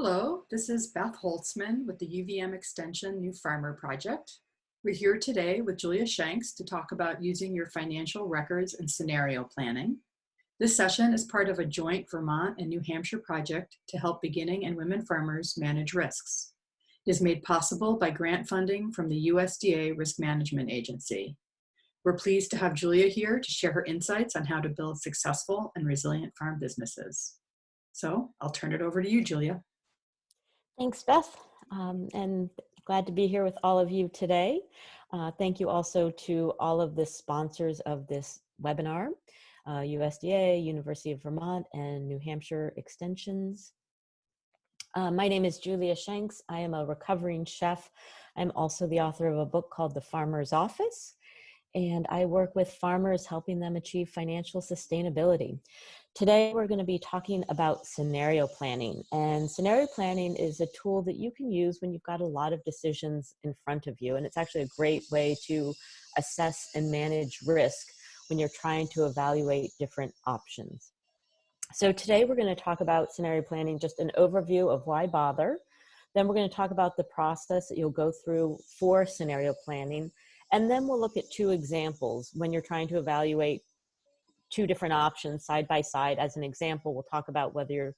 Hello, this is Beth Holtzman with the UVM Extension New Farmer Project. We're here today with Julia Shanks to talk about using your financial records and scenario planning. This session is part of a joint Vermont and New Hampshire project to help beginning and women farmers manage risks. It is made possible by grant funding from the USDA Risk Management Agency. We're pleased to have Julia here to share her insights on how to build successful and resilient farm businesses. So I'll turn it over to you, Julia. Thanks, Beth, and glad to be here with all of you today. Thank you also to all of the sponsors of this webinar, USDA, University of Vermont, and New Hampshire Extensions. My name is Julia Shanks. I am a recovering chef. I'm also the author of a book called The Farmer's Office, and I work with farmers helping them achieve financial sustainability. Today, we're going to be talking about scenario planning, and scenario planning is a tool that you can use when you've got a lot of decisions in front of you, and it's actually a great way to assess and manage risk when you're trying to evaluate different options. So today, we're going to talk about scenario planning, just an overview of why bother. Then we're going to talk about the process that you'll go through for scenario planning, and then we'll look at two examples when you're trying to evaluate two different options side by side. As an example, we'll talk about whether you're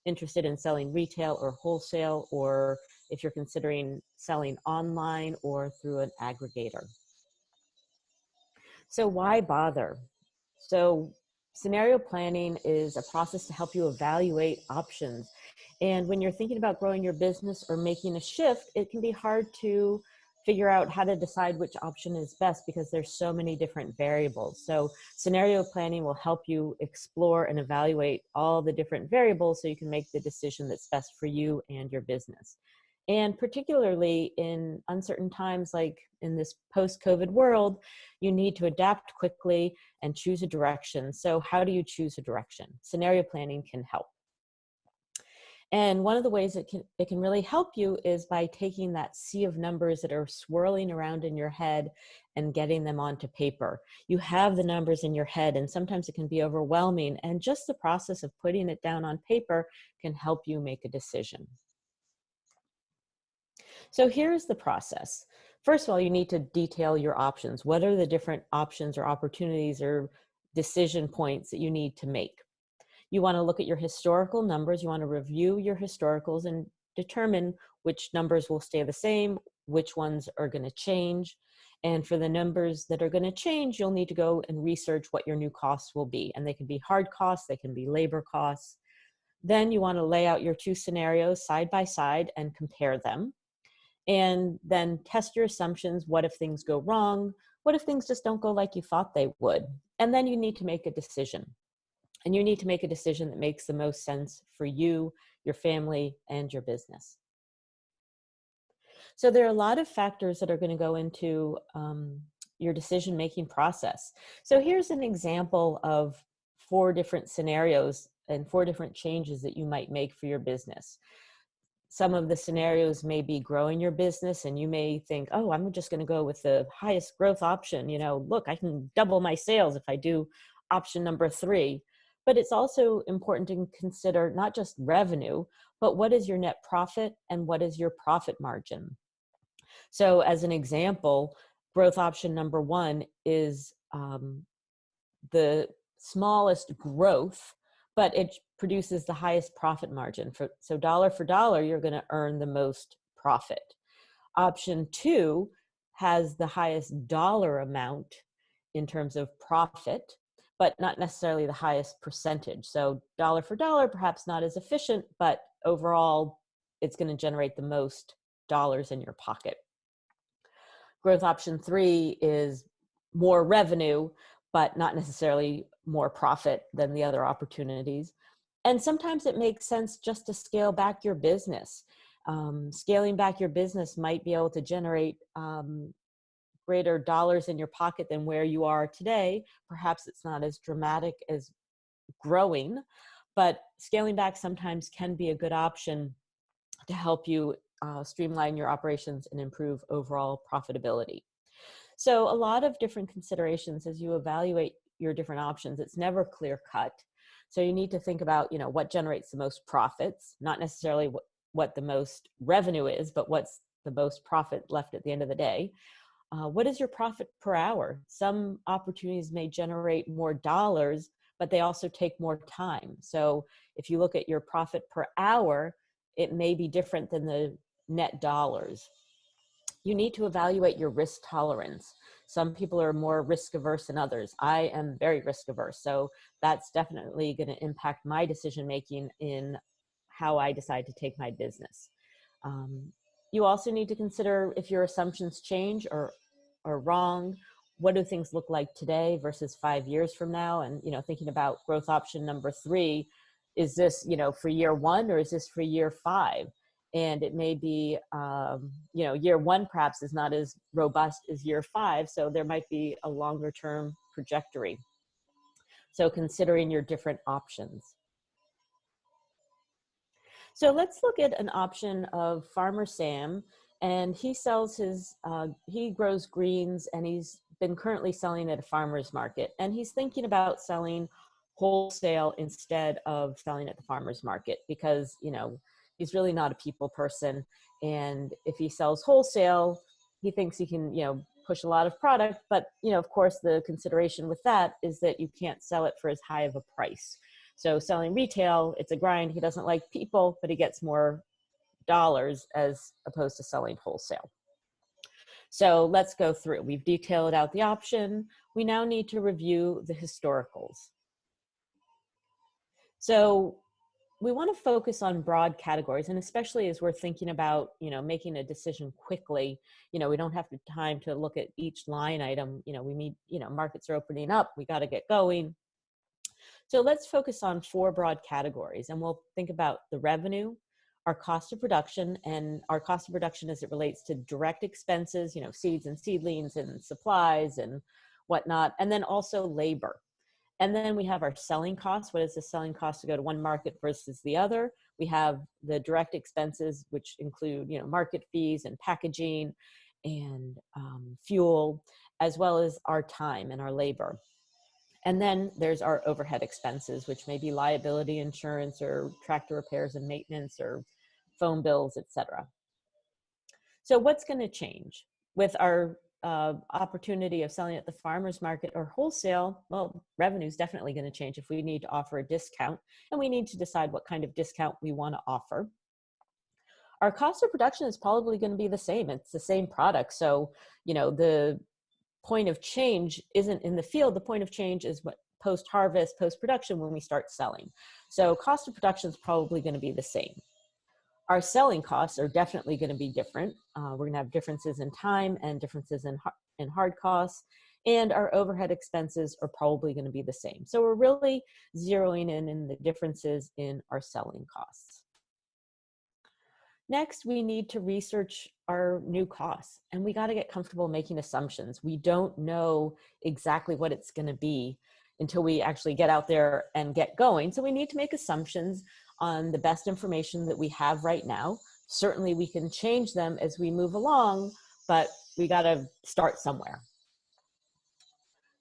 interested in selling retail or wholesale, or if you're considering selling online or through an aggregator. So why bother? So scenario planning is a process to help you evaluate options. And when you're thinking about growing your business or making a shift, it can be hard to figure out how to decide which option is best because there's so many different variables. So scenario planning will help you explore and evaluate all the different variables so you can make the decision that's best for you and your business. And particularly in uncertain times like in this post-COVID world, you need to adapt quickly and choose a direction. So how do you choose a direction? Scenario planning can help. And one of the ways it can really help you is by taking that sea of numbers that are swirling around in your head and getting them onto paper. You have the numbers in your head, and sometimes it can be overwhelming, and just the process of putting it down on paper can help you make a decision. So here's the process. First of all, you need to detail your options. What are the different options or opportunities or decision points that you need to make? You want to look at your historical numbers. You want to review your historicals and determine which numbers will stay the same, which ones are going to change. And for the numbers that are going to change, you'll need to go and research what your new costs will be. And they can be hard costs, they can be labor costs. Then you want to lay out your two scenarios side by side and compare them. And then test your assumptions. What if things go wrong? What if things just don't go like you thought they would? And then you need to make a decision. And you need to make a decision that makes the most sense for you, your family, and your business. So there are a lot of factors that are going to go into your decision-making process. So here's an example of 4 different scenarios and 4 different changes that you might make for your business. Some of the scenarios may be growing your business, and you may think, oh, I'm just going to go with the highest growth option. You know, look, I can double my sales if I do option number 3. But it's also important to consider not just revenue, but what is your net profit and what is your profit margin? So as an example, growth option number 1 is the smallest growth, but it produces the highest profit margin. So dollar for dollar, you're going to earn the most profit. Option 2 has the highest dollar amount in terms of profit, but not necessarily the highest percentage. So dollar for dollar, perhaps not as efficient, but overall, it's going to generate the most dollars in your pocket. Growth option 3 is more revenue, but not necessarily more profit than the other opportunities. And sometimes it makes sense just to scale back your business. Scaling back your business might be able to generate greater dollars in your pocket than where you are today. Perhaps it's not as dramatic as growing, but scaling back sometimes can be a good option to help you streamline your operations and improve overall profitability. So a lot of different considerations as you evaluate your different options. It's never clear cut. So you need to think about, what generates the most profits, not necessarily what the most revenue is, but what's the most profit left at the end of the day. What is your profit per hour? Some opportunities may generate more dollars, but they also take more time. So if you look at your profit per hour, it may be different than the net dollars. You need to evaluate your risk tolerance. Some people are more risk averse than others. I am very risk averse. So that's definitely going to impact my decision making in how I decide to take my business. You also need to consider if your assumptions change or are wrong. What do things look like today versus 5 years from now? And, thinking about growth option number 3, is this, for year 1 or is this for year 5? And it may be, year 1 perhaps is not as robust as year 5. So there might be a longer term trajectory. So considering your different options. So let's look at an option of Farmer Sam, and he sells he grows greens, and he's been currently selling at a farmer's market, and he's thinking about selling wholesale instead of selling at the farmer's market because, he's really not a people person. And if he sells wholesale, he thinks he can, push a lot of product, but, of course, the consideration with that is that you can't sell it for as high of a price. So selling retail, it's a grind. He doesn't like people, but he gets more dollars as opposed to selling wholesale. So let's go through. We've detailed out the option. We now need to review the historicals. So we want to focus on broad categories, and especially as we're thinking about, making a decision quickly, we don't have the time to look at each line item. We need, markets are opening up. We got to get going. So let's focus on 4 broad categories, and we'll think about the revenue, our cost of production, and our cost of production as it relates to direct expenses, seeds and seedlings and supplies and whatnot, and then also labor. And then we have our selling costs. What is the selling cost to go to one market versus the other? We have the direct expenses, which include, market fees and packaging and fuel, as well as our time and our labor. And then there's our overhead expenses, which may be liability insurance or tractor repairs and maintenance or phone bills, etc. So what's going to change with our opportunity of selling at the farmer's market or wholesale? Well, revenue is definitely going to change if we need to offer a discount, and we need to decide what kind of discount we want to offer. Our cost of production is probably going to be the same. It's the same product. So, the point of change isn't in the field. The point of change is what post-harvest, post-production when we start selling. So cost of production is probably going to be the same. Our selling costs are definitely going to be different. We're going to have differences in time and differences in hard costs, and our overhead expenses are probably going to be the same. So we're really zeroing in the differences in our selling costs. Next, we need to research our new costs, and we got to get comfortable making assumptions. We don't know exactly what it's going to be until we actually get out there and get going. So we need to make assumptions on the best information that we have right now. Certainly we can change them as we move along, but we got to start somewhere.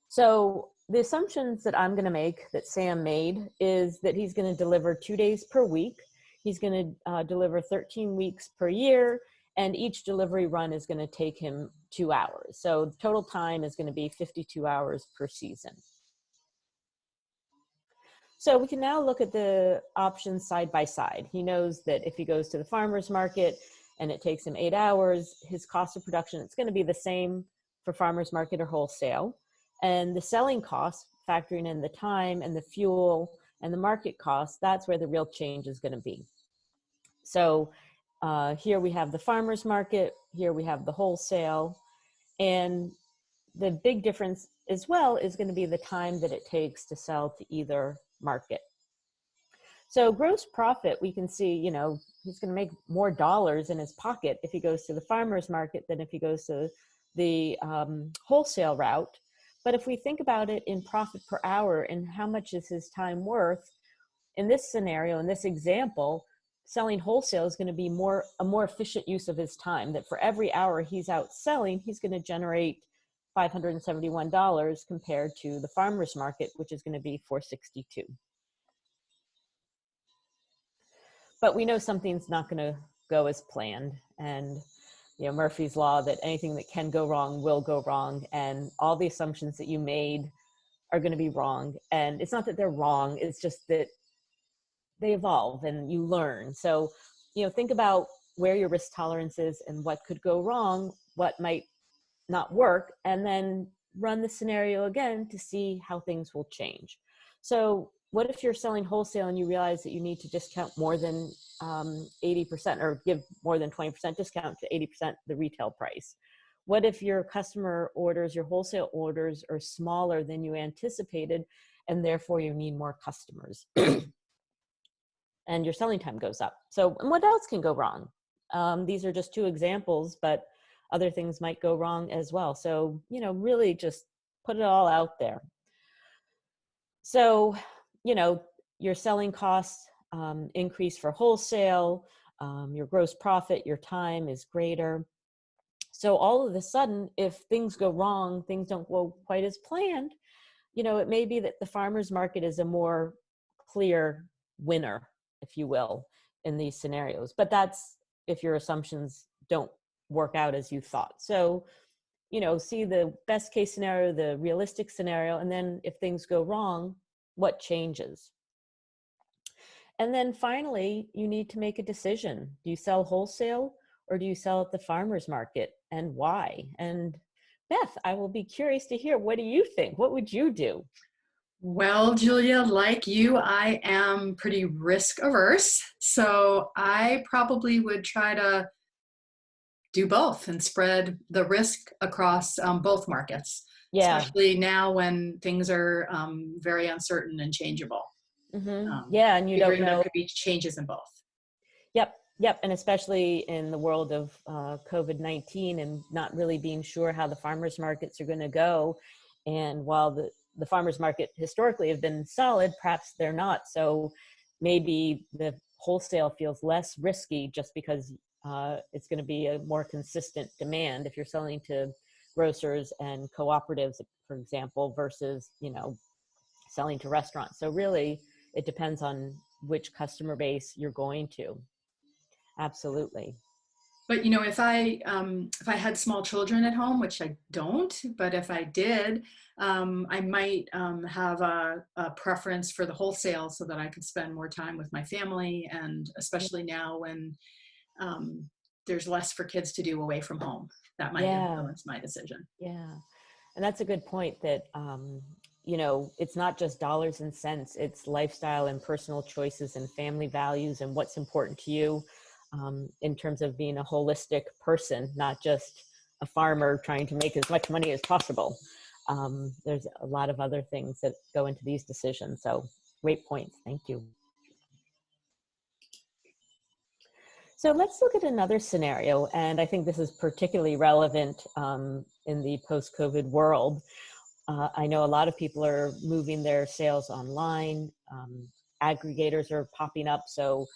So the assumptions that I'm going to make, that Sam made, is that he's going to deliver 2 days per week. He's going to deliver 13 weeks per year, and each delivery run is going to take him 2 hours. So the total time is going to be 52 hours per season. So we can now look at the options side by side. He knows that if he goes to the farmer's market and it takes him 8 hours, his cost of production, it's going to be the same for farmer's market or wholesale. And the selling costs, factoring in the time and the fuel and the market costs, that's where the real change is going to be. So here we have the farmer's market, here we have the wholesale, and the big difference as well is going to be the time that it takes to sell to either market. So gross profit, we can see, he's going to make more dollars in his pocket if he goes to the farmer's market than if he goes to the wholesale route. But if we think about it in profit per hour and how much is his time worth, in this scenario, in this example, selling wholesale is going to be a more efficient use of his time, that for every hour he's out selling, he's going to generate $571 compared to the farmer's market, which is going to be $462. But we know something's not going to go as planned. And, Murphy's Law, that anything that can go wrong will go wrong. And all the assumptions that you made are going to be wrong. And it's not that they're wrong, it's just that they evolve and you learn. So, think about where your risk tolerance is and what could go wrong, what might not work, and then run the scenario again to see how things will change. So what if you're selling wholesale and you realize that you need to discount more than 80% or give more than 20% discount to 80% the retail price? What if your customer orders, your wholesale orders are smaller than you anticipated, and therefore you need more customers and your selling time goes up? So, and what else can go wrong? These are just two examples, but other things might go wrong as well. So, really just put it all out there. So, your selling costs increase for wholesale, your gross profit, your time is greater. So all of a sudden, if things go wrong, things don't go quite as planned, it may be that the farmer's market is a more clear winner, if you will, in these scenarios. But that's if your assumptions don't work out as you thought. So, see the best case scenario, the realistic scenario, and then if things go wrong, what changes? And then finally, you need to make a decision. Do you sell wholesale or do you sell at the farmer's market, and why? And Beth, I will be curious to hear, what do you think? What would you do? Well, Julia, like you, I am pretty risk averse. So I probably would try to do both and spread the risk across both markets, Yeah. especially now when things are very uncertain and changeable. Yeah, and you don't Figuring there know. could be changes in both. Yep. And especially in the world of COVID-19 and not really being sure how the farmers markets are going to go. And while the farmers market historically have been solid, perhaps they're not. So maybe the wholesale feels less risky just because it's going to be a more consistent demand if you're selling to grocers and cooperatives, for example, versus, selling to restaurants. So really, it depends on which customer base you're going to. Absolutely. But if I had small children at home, which I don't, but if I did, I might have a preference for the wholesale so that I could spend more time with my family, and especially now when there's less for kids to do away from home, that might influence my decision. Yeah, and that's a good point. That it's not just dollars and cents; it's lifestyle and personal choices and family values and what's important to you. In terms of being a holistic person, not just a farmer trying to make as much money as possible. There's a lot of other things that go into these decisions. So great points. Thank you. So let's look at another scenario. And I think this is particularly relevant in the post-COVID world. I know a lot of people are moving their sales online. Aggregators are popping up. So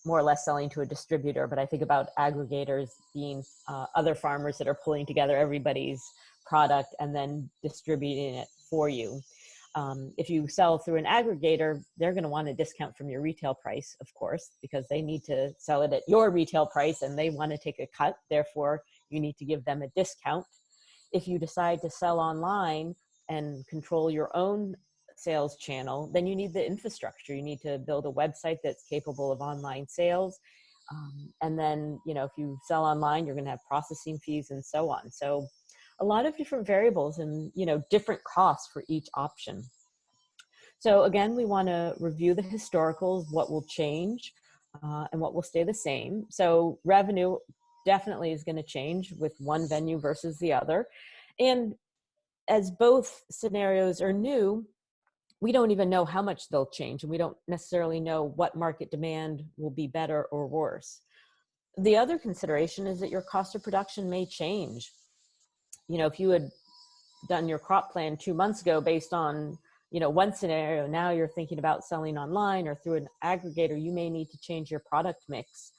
more or less selling to a distributor, but I think about aggregators being other farmers that are pulling together everybody's product and then distributing it for you. If you sell through an aggregator, they're going to want a discount from your retail price, of course, because they need to sell it at your retail price and they want to take a cut. Therefore, you need to give them a discount. If you decide to sell online and control your own sales channel, then you need the infrastructure. You need to build a website that's capable of online sales. And then, if you sell online, you're going to have processing fees and so on. So a lot of different variables and, different costs for each option. So again, we want to review the historicals, what will change and what will stay the same. So revenue definitely is going to change with one venue versus the other. And as both scenarios are new, we don't even know how much they'll change, and we don't necessarily know what market demand will be better or worse. The other consideration is that your cost of production may change. If you had done your crop plan 2 months ago based on, one scenario, now you're thinking about selling online or through an aggregator, you may need to change your product mix,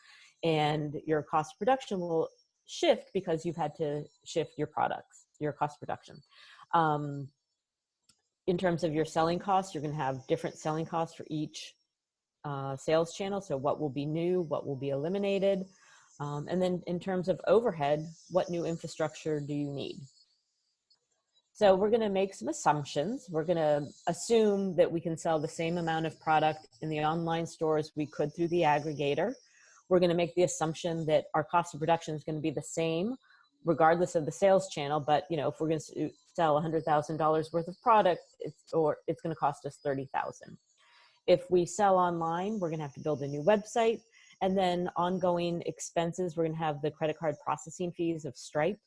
and your cost of production will shift because you've had to shift your products, your cost of production. In terms of your selling costs, you're going to have different selling costs for each sales channel. So what will be new, what will be eliminated? And then in terms of overhead, what new infrastructure do you need? So we're going to make some assumptions. We're going to assume that we can sell the same amount of product in the online store as we could through the aggregator. We're going to make the assumption that our cost of production is going to be the same regardless of the sales channel. But if we're going to sell $100,000 worth of product, it's going to cost us $30,000. If we sell online, we're going to have to build a new website, and then ongoing expenses. We're going to have the credit card processing fees of Stripe.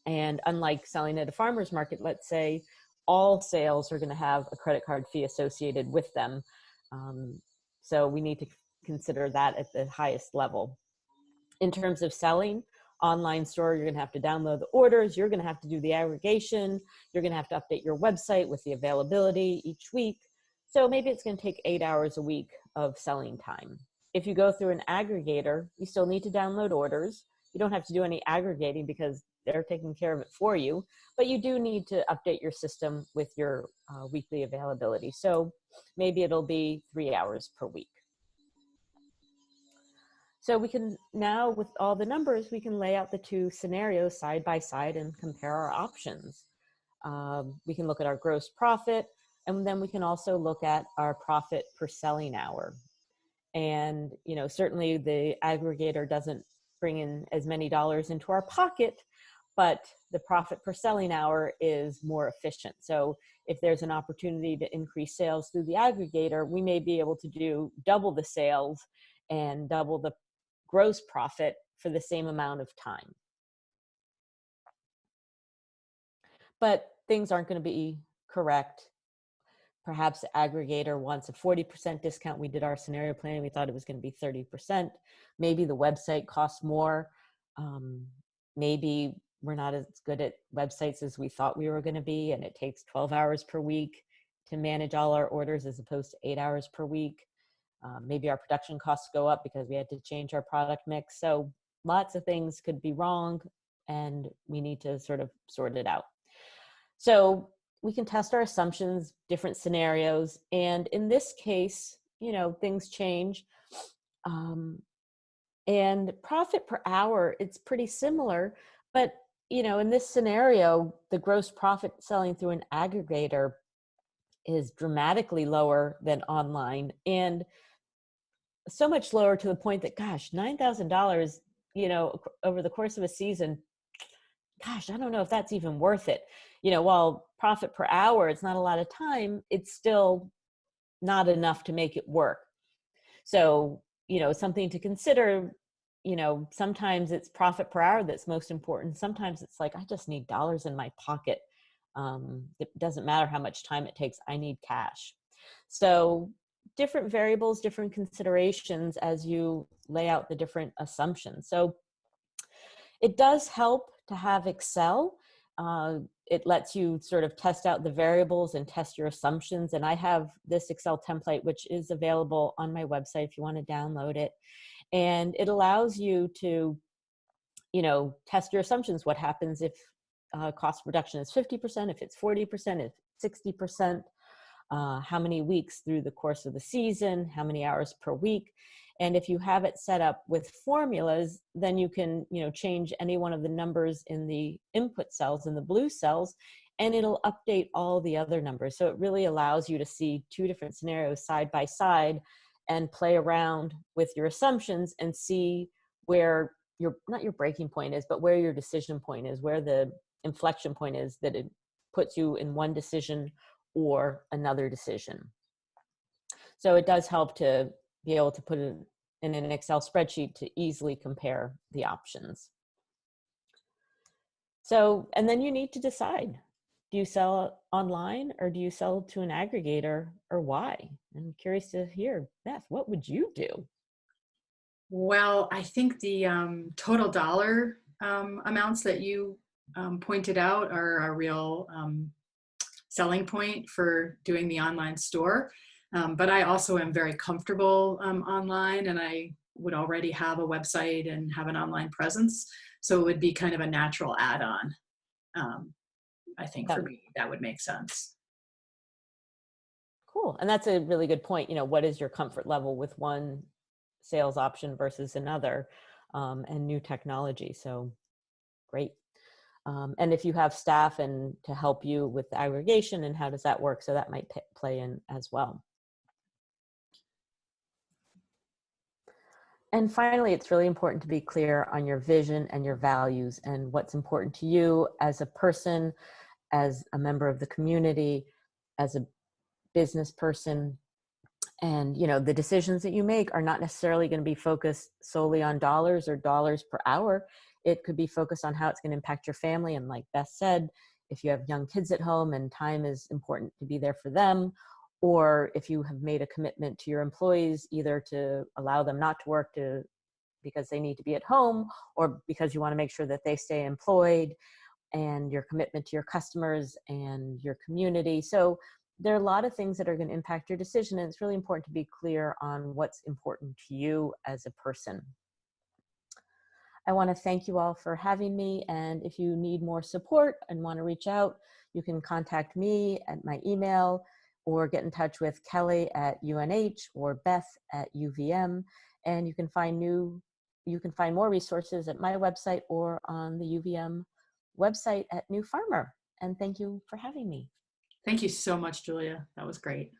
And unlike selling at a farmer's market, let's say, all sales are going to have a credit card fee associated with them. So we need to consider that at the highest level. In terms of selling, online store, you're going to have to download the orders. You're going to have to do the aggregation. You're going to have to update your website with the availability each week. So maybe it's going to take 8 hours a week of selling time. If you go through an aggregator, you still need to download orders. You don't have to do any aggregating because they're taking care of it for you, but you do need to update your system with your weekly availability. So maybe it'll be 3 hours per week. So we can now, with all the numbers, we can lay out the two scenarios side by side and compare our options. We can look at our gross profit, and then we can also look at our profit per selling hour. And certainly the aggregator doesn't bring in as many dollars into our pocket, but the profit per selling hour is more efficient. So if there's an opportunity to increase sales through the aggregator, we may be able to do double the sales and double the gross profit for the same amount of time. But things aren't going to be correct. Perhaps the aggregator wants a 40% discount. We did our scenario planning. We thought it was going to be 30%. Maybe the website costs more. Maybe we're not as good at websites as we thought we were going to be, and it takes 12 hours per week to manage all our orders as opposed to 8 hours per week. Maybe our production costs go up because we had to change our product mix. So lots of things could be wrong, and we need to sort of sort it out. So we can test our assumptions, different scenarios. And in this case, things change. And profit per hour, it's pretty similar. But, in this scenario, the gross profit selling through an aggregator is dramatically lower than online. And so much lower to the point that, gosh, $9,000, over the course of a season, gosh, I don't know if that's even worth it. While profit per hour, it's not a lot of time, it's still not enough to make it work. So, something to consider, sometimes it's profit per hour that's most important. Sometimes it's like, I just need dollars in my pocket. It doesn't matter how much time it takes. I need cash. So different variables, different considerations as you lay out the different assumptions. So it does help to have Excel. It lets you sort of test out the variables and test your assumptions. And I have this Excel template, which is available on my website if you want to download it. And it allows you to, test your assumptions. What happens if cost reduction is 50%, if it's 40%, if 60%, how many weeks through the course of the season, how many hours per week. And if you have it set up with formulas, then you can, change any one of the numbers in the input cells, in the blue cells, and it'll update all the other numbers. So it really allows you to see two different scenarios side by side and play around with your assumptions and see where not your breaking point is, but where your decision point is, where the inflection point is that it puts you in one decision or another decision. So it does help to be able to put it in an Excel spreadsheet to easily compare the options. So, and then you need to decide, do you sell online or do you sell to an aggregator, or why? I'm curious to hear, Beth, what would you do? Well, I think the total dollar amounts that you pointed out are a real selling point for doing the online store. But I also am very comfortable online, and I would already have a website and have an online presence. So it would be kind of a natural add-on. I think for me, that would make sense. Cool. And that's a really good point. What is your comfort level with one sales option versus another, and new technology? So great. And if you have staff and to help you with the aggregation and how does that work? So that might play in as well. And finally, it's really important to be clear on your vision and your values and what's important to you as a person, as a member of the community, as a business person. And the decisions that you make are not necessarily going to be focused solely on dollars or dollars per hour. It could be focused on how it's going to impact your family. And like Beth said, if you have young kids at home and time is important to be there for them, or if you have made a commitment to your employees, either to allow them not to work because they need to be at home, or because you want to make sure that they stay employed, and your commitment to your customers and your community. So there are a lot of things that are going to impact your decision, and it's really important to be clear on what's important to you as a person. I want to thank you all for having me, and if you need more support and want to reach out, you can contact me at my email or get in touch with Kelly at UNH or Beth at UVM, and you can find more resources at my website or on the UVM website at New Farmer. And thank you for having me. Thank you so much, Julia. That was great.